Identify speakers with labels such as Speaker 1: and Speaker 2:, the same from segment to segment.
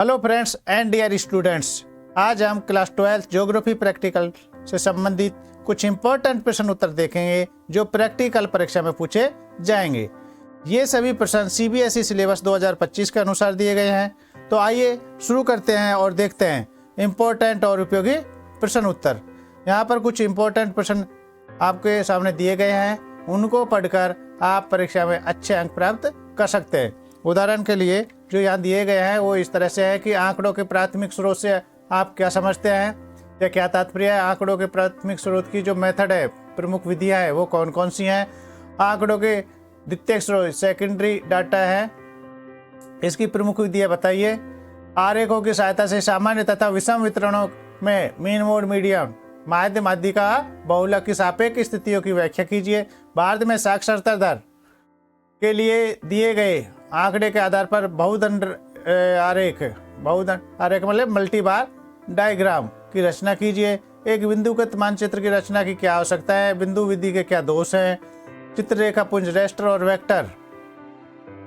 Speaker 1: Hello friends and dear students, आज हम class 12 geography practical से संबंधित कुछ इंपॉर्टेंट प्रश्न उत्तर देखेंगे जो प्रैक्टिकल परीक्षा में पूछे जाएंगे। ये सभी प्रश्न सीबीएसई सिलेबस 2025 के अनुसार दिए गए हैं। तो आइए शुरू करते हैं और देखते हैं इंपॉर्टेंट और उपयोगी प्रश्न उत्तर। यहाँ पर कुछ इंपॉर्टेंट प्रश्न आपके सामने दिए गए हैं, उनको पढ़कर आप परीक्षा में अच्छे अंक प्राप्त कर सकते हैं। उदाहरण के लिए जो यहाँ दिए गए हैं वो इस तरह से है कि आंकड़ों के प्राथमिक स्रोत से आप क्या समझते हैं या क्या तात्पर्य है। आंकड़ों के प्राथमिक स्रोत की जो मेथड है, प्रमुख विधियां है, वो कौन कौन सी हैं। आंकड़ों के द्वितीयक स्रोत सेकेंडरी डाटा है, इसकी प्रमुख विधियां बताइए। आरेखों की सहायता से सामान्य तथा विषम वितरणों में मीन मोड मीडियम माध्य माध्यिका बहुलक की सापेक्ष स्थितियों की व्याख्या कीजिए। भारत में साक्षरता दर के लिए दिए गए आंकड़े के आधार पर बहुदंड आरेख मतलब मल्टी बार डायग्राम की रचना कीजिए। एक बिंदुगत मानचित्र की रचना की क्या आवश्यकता है, बिंदु विधि के क्या दोष हैं। चित्र रेखा पुंज रेस्टर और वेक्टर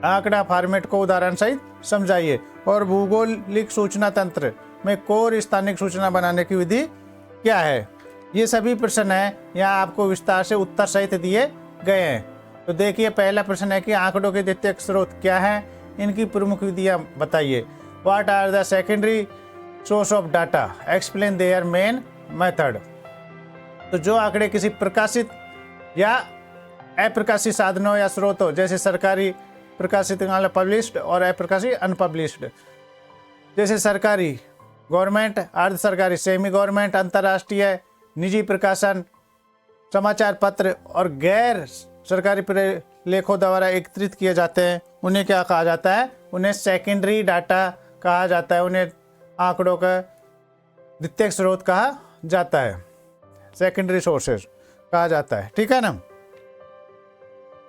Speaker 1: आंकड़ा फॉर्मेट को उदाहरण सहित समझाइए। और भूगोलिक सूचना तंत्र में कोर स्थानिक सूचना बनाने की विधि क्या है। ये सभी प्रश्न हैं, यहाँ आपको विस्तार से उत्तर सहित दिए गए हैं। तो देखिए, पहला प्रश्न है कि आंकड़ों के द्वितीयक स्रोत क्या हैं, इनकी प्रमुख विधियां बताइए। What are the secondary source of data, explain their main method. तो जो आंकड़े किसी प्रकाशित या अप्रकाशित साधनों या स्रोतों जैसे सरकारी प्रकाशित पब्लिश्ड और अप्रकाशित अनपब्लिश्ड, जैसे सरकारी गवर्नमेंट, अर्ध सरकारी सेमी गवर्नमेंट, अंतर्राष्ट्रीय निजी प्रकाशन, समाचार पत्र और गैर सरकारी लेखों द्वारा एकत्रित किए जाते हैं, उन्हें क्या कहा जाता है, उन्हें सेकेंडरी डाटा कहा जाता है। उन्हें आंकड़ों का द्वितीयक स्रोत कहा जाता है, सेकेंडरी सोर्सेज कहा जाता है। ठीक है ना।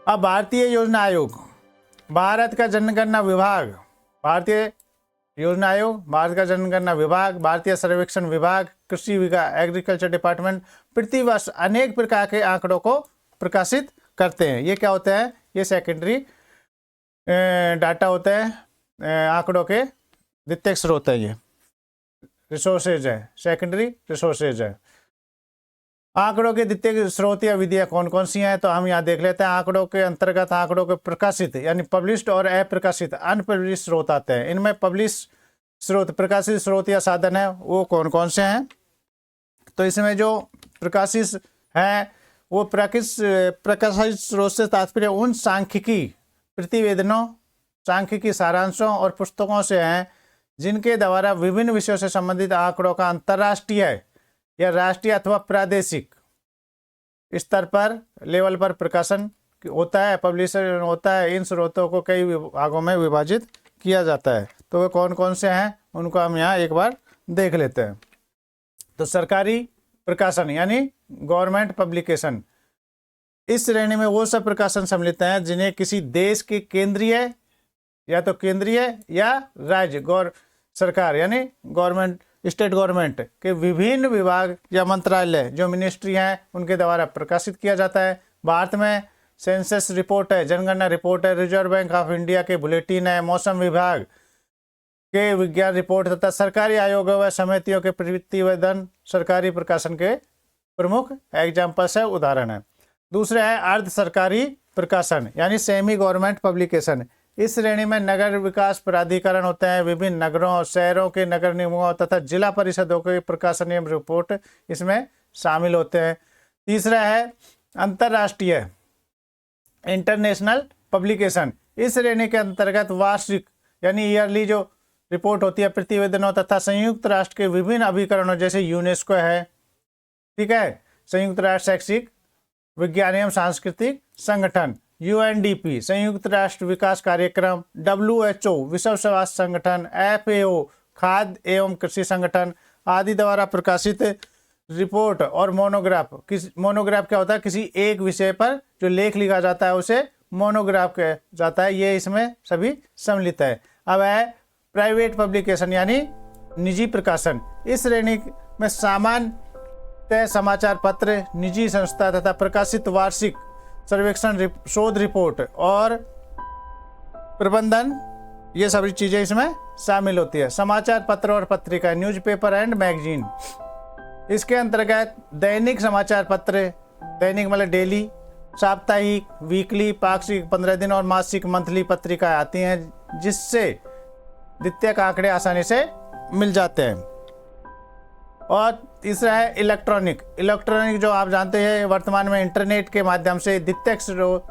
Speaker 1: अब भारतीय योजना आयोग, भारत का जनगणना विभाग, भारतीय योजना आयोग, भारत का जनगणना विभाग, भारतीय सर्वेक्षण विभाग, कृषि विभाग, एग्रीकल्चर डिपार्टमेंट प्रतिवर्ष अनेक प्रकार के आंकड़ों को प्रकाशित करते हैं। ये क्या होता है, ये सेकेंडरी डाटा होता है, आंकड़ों के द्वितीयक स्रोत है, ये रिसोर्सेज है, सेकेंडरी रिसोर्सेज है। आंकड़ों के द्वितीयक स्रोत या विधियां कौन कौन सी हैं, तो हम यहाँ देख लेते हैं। आंकड़ों के अंतर्गत आंकड़ों के प्रकाशित यानी पब्लिश्ड और अप्रकाशित अनपब्लिश्ड स्रोत आते हैं। इनमें पब्लिश स्रोत, प्रकाशित स्रोत या साधन है, वो कौन कौन से हैं। तो इसमें जो प्रकाशित हैं वो प्रकाशित स्रोत से तात्पर्य उन सांख्यिकी प्रतिवेदनों, सांख्यिकी सारांशों और पुस्तकों से हैं जिनके द्वारा विभिन्न विषयों से संबंधित आंकड़ों का अंतर्राष्ट्रीय या राष्ट्रीय अथवा प्रादेशिक स्तर पर लेवल पर प्रकाशन होता है, पब्लिशन होता है। इन स्रोतों को कई भागों में विभाजित किया जाता है। तो वे कौन कौन से हैं उनको हम यहाँ एक बार देख लेते हैं। तो सरकारी प्रकाशन यानी गवर्नमेंट पब्लिकेशन, इस श्रेणी में वो सब प्रकाशन सम्मिलित हैं जिन्हें किसी देश के केंद्रीय या तो केंद्रीय या राज्य सरकार यानी गवर्नमेंट, स्टेट गवर्नमेंट के विभिन्न विभाग या मंत्रालय जो मिनिस्ट्री हैं उनके द्वारा प्रकाशित किया जाता है। भारत में सेंसस रिपोर्ट है, जनगणना रिपोर्ट है, रिजर्व बैंक ऑफ इंडिया के बुलेटिन है, मौसम विभाग के विज्ञान रिपोर्ट तथा सरकारी आयोगों व समितियों के प्रतिवेदन सरकारी प्रकाशन के प्रमुख एग्जाम्पल्स है, उदाहरण है। दूसरा है अर्ध सरकारी प्रकाशन यानी सेमी गवर्नमेंट पब्लिकेशन। इस श्रेणी में नगर विकास प्राधिकरण होते हैं, विभिन्न नगरों और शहरों के नगर निगमों तथा जिला परिषदों के प्रकाशन एवं रिपोर्ट इसमें शामिल होते हैं। तीसरा है अंतर्राष्ट्रीय इंटरनेशनल पब्लिकेशन। इस श्रेणी के अंतर्गत वार्षिक यानी ईयरली जो रिपोर्ट होती है प्रतिवेदनों तथा संयुक्त राष्ट्र के विभिन्न अभिकरणों जैसे यूनेस्को है, ठीक है, संयुक्त राष्ट्र शैक्षिक विज्ञान एवं सांस्कृतिक संगठन, यूएनडीपी संयुक्त राष्ट्र विकास कार्यक्रम, WHO विश्व स्वास्थ्य संगठन, FAO खाद्य एवं कृषि संगठन आदि द्वारा प्रकाशित रिपोर्ट और मोनोग्राफ। मोनोग्राफ क्या होता है, किसी एक विषय पर जो लेख लिखा जाता है उसे मोनोग्राफ कहा जाता है। ये इसमें सभी सम्मिलित है। अब है प्राइवेट पब्लिकेशन यानी निजी प्रकाशन। इस श्रेणी में सामान्य समाचार पत्र, निजी संस्था तथा प्रकाशित वार्षिक सर्वेक्षण शोध रिपोर्ट और प्रबंधन ये सभी चीज़ें इसमें शामिल होती है। समाचार पत्र और पत्रिका, न्यूज़पेपर एंड मैगजीन, इसके अंतर्गत दैनिक समाचार पत्र, दैनिक मतलब डेली, साप्ताहिक, वीकली, पाक्षिक 15 दिन और मासिक मंथली पत्रिकाएं आती हैं, जिससे द्वितीयक आंकड़े आसानी से मिल जाते हैं। और तीसरा है इलेक्ट्रॉनिक। इलेक्ट्रॉनिक जो आप जानते हैं वर्तमान में इंटरनेट के माध्यम से द्वितीयक स्रोत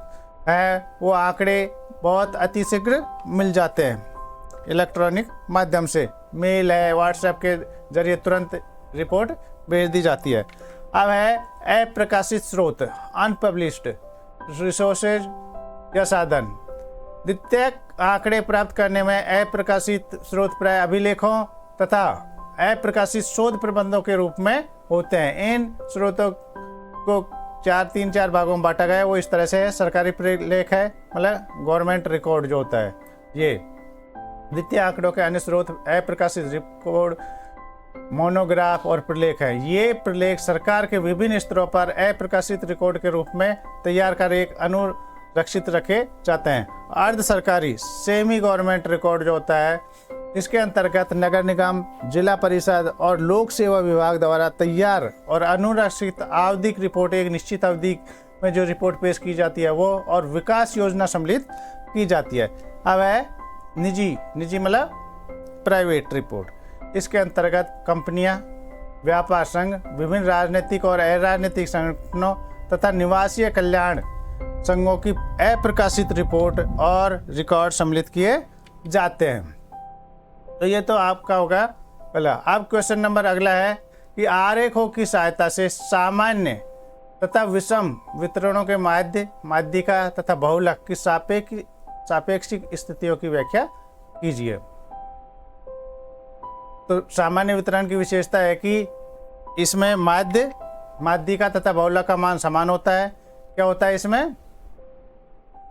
Speaker 1: है, वो आंकड़े बहुत अतिशीघ्र मिल जाते हैं। इलेक्ट्रॉनिक माध्यम से मेल है, व्हाट्सएप के जरिए तुरंत रिपोर्ट भेज दी जाती है। अब है अप्रकाशित स्रोत, अनपब्लिश्ड रिसोर्सेज या साधन। द्वितीयक आंकड़े प्राप्त करने में अप्रकाशित स्रोत प्राय अभिलेखों तथा अप्रकाशित शोध प्रबंधों के रूप में होते हैं। इन स्रोतों को 4 भागों में बांटा गया है। वो इस तरह से है, सरकारी प्रलेख है, मतलब गवर्नमेंट रिकॉर्ड जो होता है ये। द्वितीय आंकड़ों के अन्य स्रोत अप्रकाशित रिकॉर्ड, मोनोग्राफ और प्रलेख है। ये प्रलेख सरकार के विभिन्न स्तरों पर अप्रकाशित रिकॉर्ड के रूप में तैयार कर एक अनुरक्षित रखे जाते हैं। अर्ध सरकारी सेमी गवर्नमेंट रिकॉर्ड जो होता है, इसके अंतर्गत नगर निगम, जिला परिषद और लोक सेवा विभाग द्वारा तैयार और अनुरक्षित आवधिक रिपोर्ट, एक निश्चित अवधि में जो रिपोर्ट पेश की जाती है वो, और विकास योजना सम्मिलित की जाती है। अब है निजी मतलब प्राइवेट रिपोर्ट। इसके अंतर्गत कंपनियां, व्यापार संघ, विभिन्न राजनीतिक और अराजनीतिक संगठनों तथा निवासीय कल्याण संघों की अप्रकाशित रिपोर्ट और रिकॉर्ड सम्मिलित किए जाते हैं। तो ये तो आपका होगा पहला। अब क्वेश्चन नंबर अगला है कि आरेखों की सहायता से सामान्य तथा विषम वितरणों के माध्यिका तथा बहुलक की सापेक्षिक स्थितियों की व्याख्या कीजिए। तो सामान्य वितरण की विशेषता है कि इसमें माध्यिका तथा बहुलक का मान समान होता है। क्या होता है इसमें?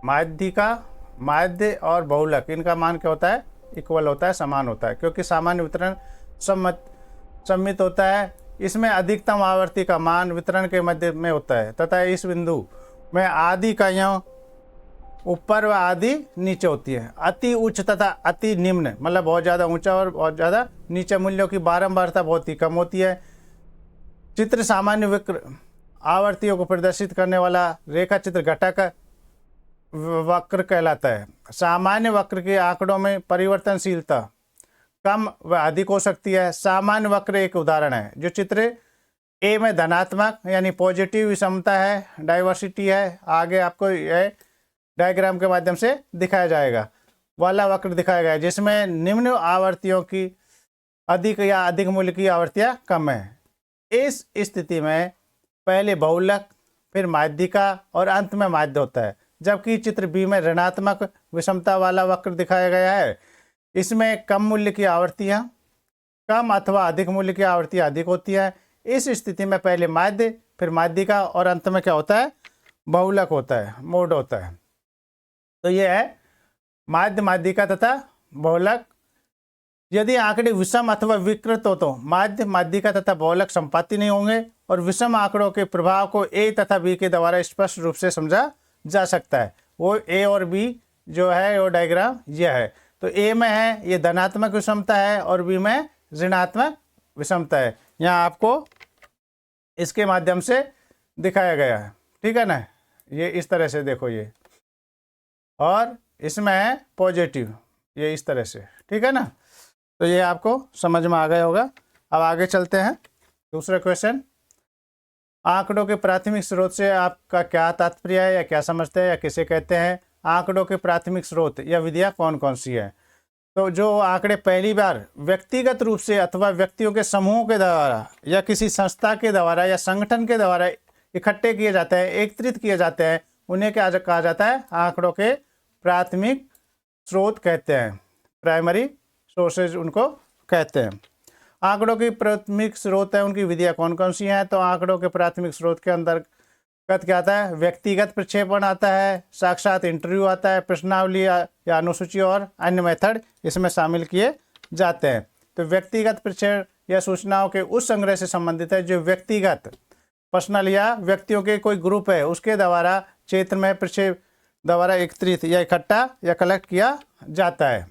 Speaker 1: माध्य और बहुलक, इनका मान क्या होता है? इक्वल होता है, समान होता है, क्योंकि सामान्य वितरण सम्मित होता है। इसमें अधिकतम आवर्ती का मान वितरण के मध्य में होता है तथा इस बिंदु में आदि इकाइयों ऊपर व आदि नीचे होती है। अति उच्च तथा अति निम्न मतलब बहुत ज़्यादा ऊंचा और बहुत ज़्यादा नीचे मूल्यों की बारंबारता बहुत ही कम होती है। चित्र सामान्य आवर्तियों को प्रदर्शित करने वाला रेखा चित्र घटक वक्र कहलाता है। सामान्य वक्र के आंकड़ों में परिवर्तनशीलता कम व अधिक हो सकती है। सामान्य वक्र एक उदाहरण है। जो चित्र ए में धनात्मक यानी पॉजिटिव विषमता है, डाइवर्सिटी है, आगे आपको यह डायग्राम के माध्यम से दिखाया जाएगा, वाला वक्र दिखाया गया है, जिसमें निम्न आवर्तियों की अधिक या अधिक मूल्य की आवर्तियाँ कम है। इस स्थिति में पहले बहुलक, फिर माध्यिका और अंत में माध्य होता है। जबकि चित्र बी में ऋणात्मक विषमता वाला वक्र दिखाया गया है, इसमें कम मूल्य की आवर्तियाँ कम अथवा अधिक मूल्य की आवर्तियाँ अधिक होती है। इस स्थिति में पहले माध्य, फिर माध्यिका और अंत में क्या होता है? बहुलक होता है, मोड होता है। तो ये है माध्य, माध्यिका तथा बहुलक। यदि आंकड़े विषम अथवा विकृत हो तो माध्य, माध्यिका तथा बहुलक संपाती नहीं होंगे और विषम आंकड़ों के प्रभाव को ए तथा बी के द्वारा स्पष्ट रूप से समझा जा सकता है। वो ए और बी जो है वो डायग्राम यह है। तो ए में है ये धनात्मक विषमता है और बी में ऋणात्मक विषमता है। यहाँ आपको इसके माध्यम से दिखाया गया है, ठीक है ना। ये इस तरह से देखो ये, और इसमें है पॉजिटिव, ये इस तरह से, ठीक है ना। तो ये आपको समझ में आ गया होगा। अब आगे चलते हैं। दूसरा क्वेश्चन, आंकड़ों के प्राथमिक स्रोत से आपका क्या तात्पर्य है या क्या समझते हैं या किसे कहते हैं? आंकड़ों के प्राथमिक स्रोत या विधियाँ कौन कौन सी हैं? तो जो आंकड़े पहली बार व्यक्तिगत रूप से अथवा व्यक्तियों के समूहों के द्वारा या किसी संस्था के द्वारा या संगठन के द्वारा इकट्ठे किए जाते हैं, एकत्रित किए जाते हैं, उन्हें क्या कहा जाता है? आंकड़ों के प्राथमिक स्रोत कहते हैं, प्राइमरी सोर्सेज उनको कहते हैं। आंकड़ों की प्राथमिक स्रोत है, उनकी विधियाँ कौन कौन सी हैं? तो आंकड़ों के प्राथमिक स्रोत के अंतर्गत क्या आता है? व्यक्तिगत प्रक्षेपण आता है, साक्षात इंटरव्यू आता है, प्रश्नावली या अनुसूची और अन्य मेथड इसमें शामिल किए जाते हैं। तो व्यक्तिगत प्रक्षेपण या सूचनाओं के उस संग्रह से संबंधित है जो व्यक्तिगत पर्सनल या व्यक्तियों के कोई ग्रुप है उसके द्वारा क्षेत्र में प्रक्षेप द्वारा एकत्रित या इकट्ठा या कलेक्ट किया जाता है।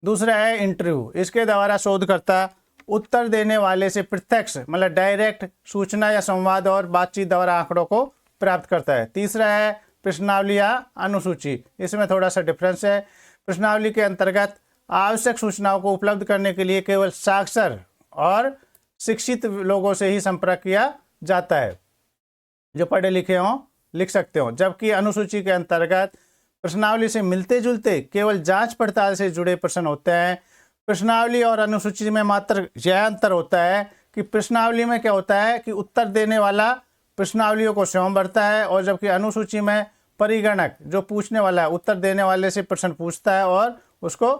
Speaker 1: दूसरा है इंटरव्यू, इसके द्वारा शोधकर्ता उत्तर देने वाले से प्रत्यक्ष मतलब डायरेक्ट सूचना या संवाद और बातचीत द्वारा आंकड़ों को प्राप्त करता है। तीसरा है प्रश्नावली या अनुसूची, इसमें थोड़ा सा डिफरेंस है। प्रश्नावली के अंतर्गत आवश्यक सूचनाओं को उपलब्ध करने के लिए केवल साक्षर और शिक्षित लोगों से ही संपर्क किया जाता है, जो पढ़े लिखे हों लिख सकते हो, जबकि अनुसूची के अंतर्गत प्रश्नावली से मिलते जुलते केवल जांच पड़ताल से जुड़े प्रश्न होते हैं। प्रश्नावली और अनुसूची में मात्र यह अंतर होता है कि प्रश्नावली में क्या होता है कि उत्तर देने वाला प्रश्नावलियों को स्वयं भरता है, और जबकि अनुसूची में परिगणक जो पूछने वाला है उत्तर देने वाले से प्रश्न पूछता है और उसको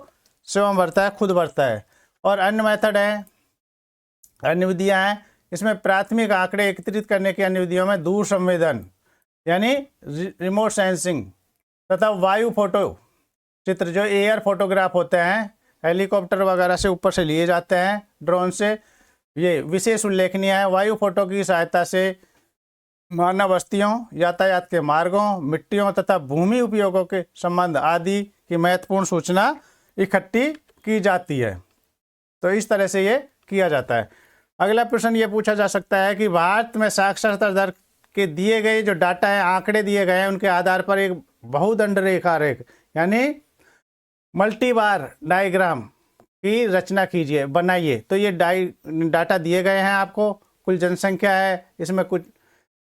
Speaker 1: स्वयं भरता है, खुद भरता है। और अन्य मेथड है, अन्य विधियाँ हैं, इसमें प्राथमिक आंकड़े एकत्रित करने की अन्य विधियों में दूर संवेदन यानी रिमोट सेंसिंग तथा वायु फोटो चित्र जो एयर फोटोग्राफ होते हैं, हेलीकॉप्टर वगैरह से ऊपर से लिए जाते हैं ड्रोन से, ये विशेष उल्लेखनीय है। वायु फोटो की सहायता से मानव बस्तियों, यातायात के मार्गों, मिट्टियों तथा भूमि उपयोगों के संबंध आदि की महत्वपूर्ण सूचना इकट्ठी की जाती है। तो इस तरह से ये किया जाता है। अगला प्रश्न ये पूछा जा सकता है कि भारत में साक्षरता दर के दिए गए जो डाटा है, आंकड़े दिए गए हैं, उनके आधार पर एक बहुदंड रेखा रेख यानी मल्टीबार डायग्राम की रचना कीजिए, बनाइए। तो ये डाटा दिए गए हैं आपको, कुल जनसंख्या है, इसमें कुछ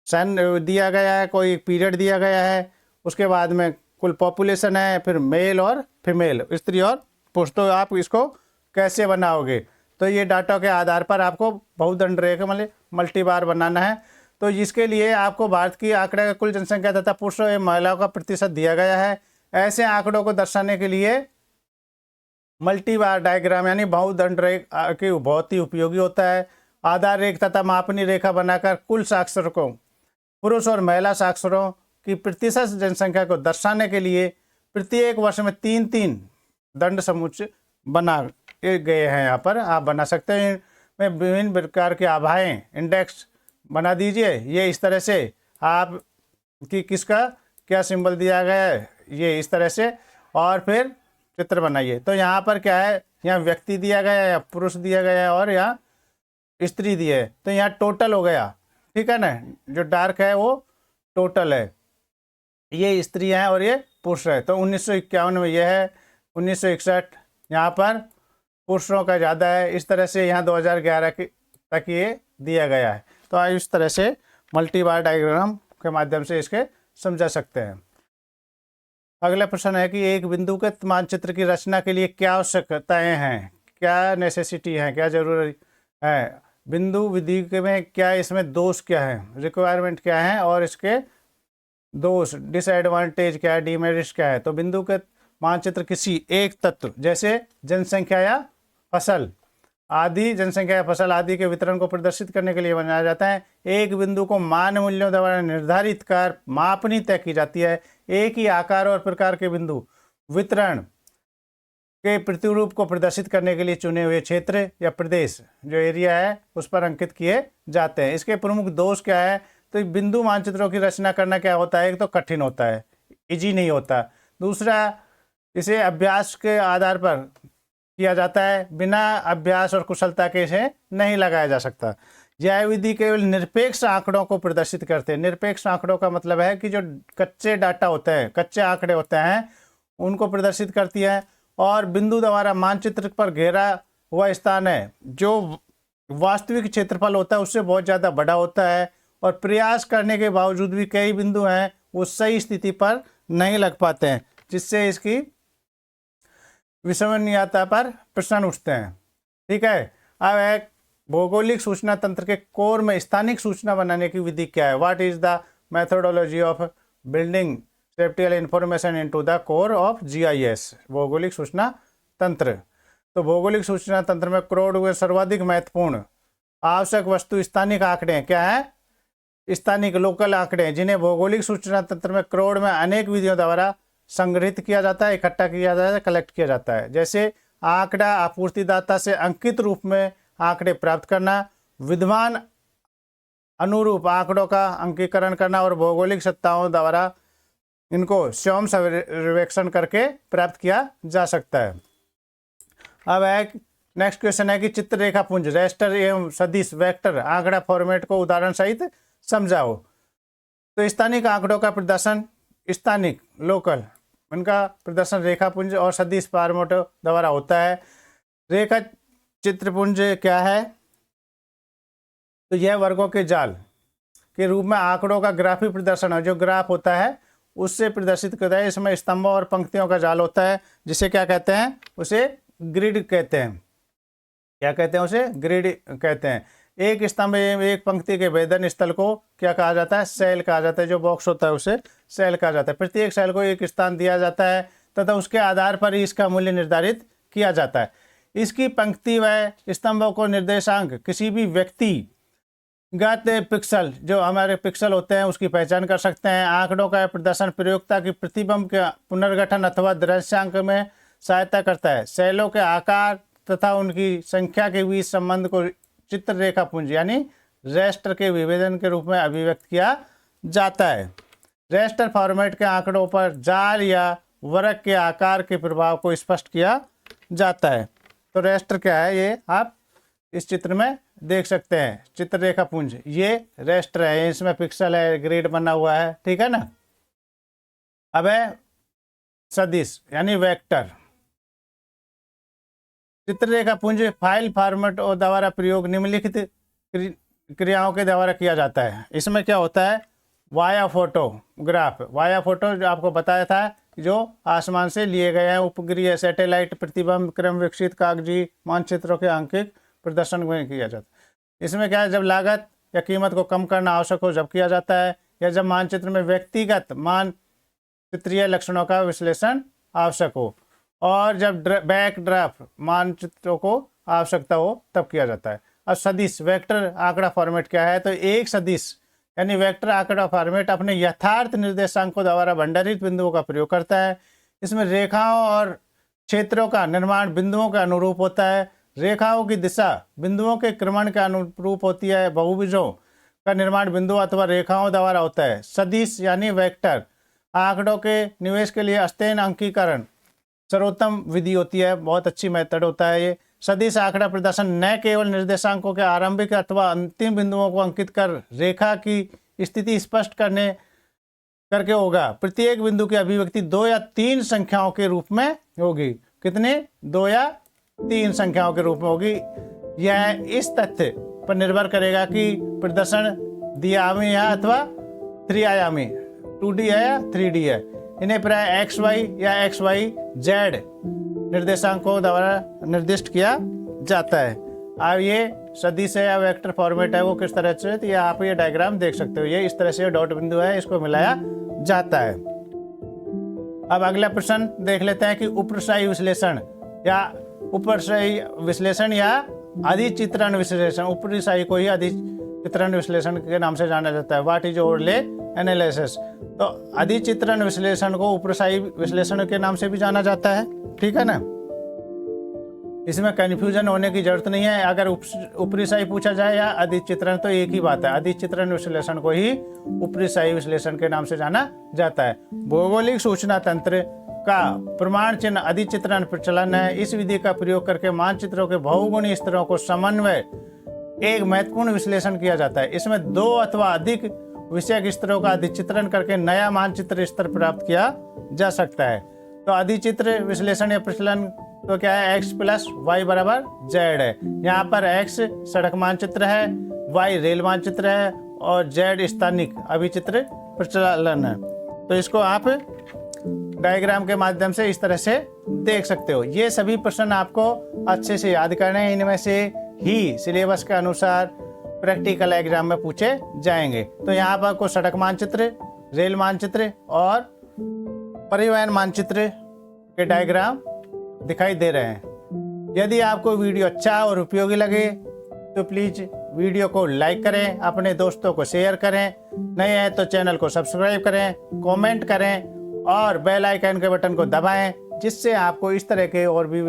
Speaker 1: सन दिया गया है, कोई पीरियड दिया गया है, उसके बाद में कुल पॉपुलेशन है, फिर मेल और फीमेल, स्त्री और पुरुष। तो आप इसको कैसे बनाओगे? तो ये डाटा के आधार पर आपको बहुदंड रेखा मतलब मल्टीबार बनाना है। तो इसके लिए आपको भारत की आंकड़े का कुल जनसंख्या तथा पुरुषों एवं महिलाओं का प्रतिशत दिया गया है। ऐसे आंकड़ों को दर्शाने के लिए मल्टीबार डायग्राम यानी बहुदंड रेखा की बहुत ही उपयोगी होता है। आधार रेखा तथा मापनी रेखा बनाकर कुल साक्षरों, पुरुष और महिला साक्षरों की प्रतिशत जनसंख्या को दर्शाने के लिए प्रत्येक वर्ष में 3-3 दंड समुच्चय बना गए हैं। यहाँ पर आप बना सकते हैं, में विभिन्न प्रकार के आभाएं इंडेक्स बना दीजिए। ये इस तरह से आप कि किसका क्या सिंबल दिया गया है, ये इस तरह से, और फिर चित्र बनाइए। तो यहाँ पर क्या है, यहाँ व्यक्ति दिया गया है या पुरुष दिया गया है और यहाँ स्त्री दी है। तो यहाँ टोटल हो गया, ठीक है ना, जो डार्क है वो टोटल है, ये स्त्री हैं और ये पुरुष है। तो 1951 में यह है, 1961 यहाँ पर पुरुषों का ज़्यादा है। इस तरह से यहाँ 2011 तक ये दिया गया है। तो आप इस तरह से मल्टीबार डायग्राम के माध्यम से इसके समझा सकते हैं। अगला प्रश्न है कि एक बिंदुगत मानचित्र की रचना के लिए क्या आवश्यकताएं हैं, क्या नेसेसिटी है, क्या जरूरी है, बिंदु विधि में क्या इसमें दोष क्या है, रिक्वायरमेंट क्या है और इसके दोष डिसएडवांटेज क्या है, डीमेरिट्स क्या है। तो बिंदुगत मानचित्र किसी एक तत्व जैसे जनसंख्या या फसल आदि, जनसंख्या या फसल आदि के वितरण को प्रदर्शित करने के लिए बनाया जाता है। एक बिंदु को मान मूल्यों द्वारा निर्धारित कर मापनी तय की जाती है। एक ही आकार और प्रकार के बिंदु वितरण के प्रतिरूप को प्रदर्शित करने के लिए चुने हुए क्षेत्र या प्रदेश जो एरिया है उस पर अंकित किए जाते हैं। इसके प्रमुख दोष क्या है? तो बिंदु मानचित्रों की रचना करना क्या होता है, एक तो कठिन होता है, इजी नहीं होता। दूसरा, इसे अभ्यास के आधार पर किया जाता है, बिना अभ्यास और कुशलता के इसे नहीं लगाया जा सकता। यह विधि केवल निरपेक्ष आंकड़ों को प्रदर्शित करते हैं। निरपेक्ष आंकड़ों का मतलब है कि जो कच्चे डाटा होते हैं, कच्चे आंकड़े होते हैं, उनको प्रदर्शित करती है। और बिंदु द्वारा मानचित्र पर घेरा हुआ स्थान है जो वास्तविक क्षेत्रफल होता है उससे बहुत ज़्यादा बड़ा होता है, और प्रयास करने के बावजूद भी कई बिंदु हैं वो सही स्थिति पर नहीं लग पाते हैं, जिससे इसकी विश्वसनीयता पर प्रश्न उठते हैं। ठीक है, अब एक भौगोलिक सूचना तंत्र के कोर में स्थानिक सूचना बनाने की विधि क्या है? What is the methodology of building spatial information into the core of GIS, भौगोलिक सूचना तंत्र। तो भौगोलिक सूचना तंत्र में क्रोड हुए सर्वाधिक महत्वपूर्ण आवश्यक वस्तु स्थानिक आंकड़े क्या है? स्थानिक लोकल आंकड़े हैं, जिन्हें भौगोलिक सूचना तंत्र में क्रोड में अनेक विधियों द्वारा संग्रहित किया जाता है, इकट्ठा किया जाता है, कलेक्ट किया जाता है। जैसे आंकड़ा आपूर्तिदाता से अंकित रूप में आंकड़े प्राप्त करना, विद्यमान अनुरूप आंकड़ों का अंकीकरण करना और भौगोलिक सत्ताओं द्वारा इनको स्वयं सर्वेक्षण करके प्राप्त किया जा सकता है। अब है नेक्स्ट क्वेश्चन है कि चित्र रेखा पुंज रेस्टर एवं सदिश वेक्टर आंकड़ा फॉर्मेट को उदाहरण सहित समझाओ। तो स्थानिक आंकड़ों का प्रदर्शन, स्थानिक लोकल, उनका प्रदर्शन रेखापुंज और सदिश फॉर्मेट द्वारा होता है। रेखा चित्रपुंज क्या है? तो यह वर्गों के जाल के रूप में आंकड़ों का ग्राफी प्रदर्शन है, जो ग्राफ होता है उससे प्रदर्शित करता है। इसमें स्तंभों और पंक्तियों का जाल होता है, जिसे क्या कहते हैं? उसे ग्रिड कहते हैं। क्या कहते हैं? उसे ग्रिड कहते हैं। एक स्तंभ एक पंक्ति के वेदन स्थल को क्या कहा जाता है? सेल कहा जाता है। जो बॉक्स होता है उसे सेल कहा जाता है। प्रत्येक सेल को एक स्थान दिया जाता है तथा उसके आधार पर ही इसका मूल्य निर्धारित किया जाता है। इसकी पंक्ति व स्तंभों को निर्देशांक किसी भी व्यक्तिगत पिक्सल, जो हमारे पिक्सल होते हैं, उसकी पहचान कर सकते हैं। आंकड़ों का प्रदर्शन प्रयोक्ता की प्रतिबिंब के पुनर्गठन अथवा दृश्यांक में सहायता करता है। सेलों के आकार तथा उनकी संख्या के बीच संबंध को चित्र रेखा पुंज यानी रेस्टर के विभेदन के रूप में अभिव्यक्त किया जाता है। रेस्टर फॉर्मेट के आंकड़ों पर जाल या वर्ग के आकार के प्रभाव को स्पष्ट किया जाता है। तो रेस्टर क्या है, ये आप इस चित्र में देख सकते हैं। चित्र रेखा पुंज ये रेस्टर है, इसमें पिक्सल है, ग्रिड बना हुआ है, ठीक है ना। अब है सदिश यानी वेक्टर। चित्ररेखा पुंज फाइल फॉर्मेट और द्वारा प्रयोग निम्नलिखित क्रियाओं के द्वारा किया जाता है। इसमें क्या होता है? Via photograph. वाया फोटो जो आपको बताया था, जो आसमान से लिए गए हैं उपग्रह सैटेलाइट प्रतिबिंब क्रम विकसित कागजी मानचित्रों के आंकिक प्रदर्शन में किया जाता है। इसमें क्या है? जब लागत या कीमत को कम करना आवश्यक हो जब किया जाता है, या जब मानचित्र में व्यक्तिगत मानचित्रीय लक्षणों का विश्लेषण आवश्यक हो, और जब बैक ड्राफ्ट मानचित्रों को आवश्यकता हो तब किया जाता है। अब सदिश वेक्टर आंकड़ा फॉर्मेट क्या है? तो एक सदिश यानी वेक्टर आंकड़ा फॉर्मेट अपने यथार्थ निर्देशांकों द्वारा भंडारित बिंदुओं का प्रयोग करता है। इसमें रेखाओं और क्षेत्रों का निर्माण बिंदुओं के अनुरूप होता है। रेखाओं की दिशा बिंदुओं के क्रमण के अनुरूप होती है। बहुभुजों का निर्माण बिंदु अथवा रेखाओं द्वारा होता है। सदिश यानी वेक्टर आंकड़ों के निवेश के लिए अस्तेन अंकीकरण सर्वोत्तम विधि होती है, बहुत अच्छी मेथड होता है ये। सदिश आंकड़ा प्रदर्शन न केवल निर्देशांकों के आरंभिक अथवा अंतिम बिंदुओं को अंकित कर रेखा की स्थिति स्पष्ट करके होगा। प्रत्येक बिंदु की अभिव्यक्ति 2 या 3 संख्याओं के रूप में होगी। कितने? 2 या 3 संख्याओं के रूप में होगी। यह इस तथ्य पर निर्भर करेगा कि प्रदर्शन द्विआयामी है अथवा त्रिआयामी, 2D है या 3D है। इन्हें प्राय XY या XYZ निर्देशांकों द्वारा निर्दिष्ट किया जाता है। अब ये सदिश है या वेक्टर फॉर्मेट है वो किस तरह से, तो ये आप ये डायग्राम देख सकते हो। ये इस तरह से डॉट बिंदु है, इसको मिलाया जाता है। अब अगला प्रश्न देख लेते हैं कि उपरशाही विश्लेषण या उपरशाही विश्लेषण या अधिचित्रण विश्लेषण। उपरिशाही को ही अधिचित्रण विश्लेषण के नाम से जाना जाता है। What is overlay analysis. तो अधिचित्रण विश्लेषण को उपरशाही विश्लेषण के नाम से भी जाना जाता है, ठीक है ना। इसमें कंफ्यूजन होने की जरूरत नहीं है। अगर उपरिशाही पूछा जाए या अधिचित्रण तो एक ही बात है। अधिचित्रण विश्लेषण को ही उपरिशाही विश्लेषण के नाम से जाना जाता है। भौगोलिक सूचना तंत्र का प्रमाण चिन्ह अधिचित्रण प्रचलन है। इस विधि का प्रयोग करके मानचित्रों के बहुगुणी स्तरों को समन्वय एक महत्वपूर्ण विश्लेषण किया जाता है। इसमें 2 अथवा अधिक विषयक स्तरों का अधिचित्रण करके नया मानचित्र स्तर प्राप्त किया जा सकता है। तो अधिचित्र विश्लेषण या प्रचलन तो क्या है? x + y = z है। यहाँ पर x सड़क मानचित्र है, y रेल मानचित्र है और z स्थानिक अभिचित्र प्रचलन है। तो इसको आप डायग्राम के माध्यम से इस तरह से देख सकते हो। ये सभी प्रश्न आपको अच्छे से याद करने हैं। इनमें से ही सिलेबस के अनुसार प्रैक्टिकल एग्जाम में पूछे जाएंगे। तो यहाँ पर आपको सड़क मानचित्र, रेल मानचित्र और परिवहन मानचित्र के डायग्राम दिखाई दे रहे हैं। यदि आपको वीडियो अच्छा और उपयोगी लगे तो प्लीज़ वीडियो को लाइक करें, अपने दोस्तों को शेयर करें, नए हैं तो चैनल को सब्सक्राइब करें, कमेंट करें और बेल आइकन के बटन को दबाएं, जिससे आपको इस तरह के और भी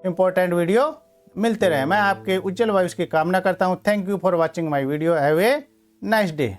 Speaker 1: इम्पोर्टेंट वीडियो मिलते रहे। मैं आपके उज्जवल भविष्य की कामना करता हूँ। Thank you for watching my video. Have a nice day.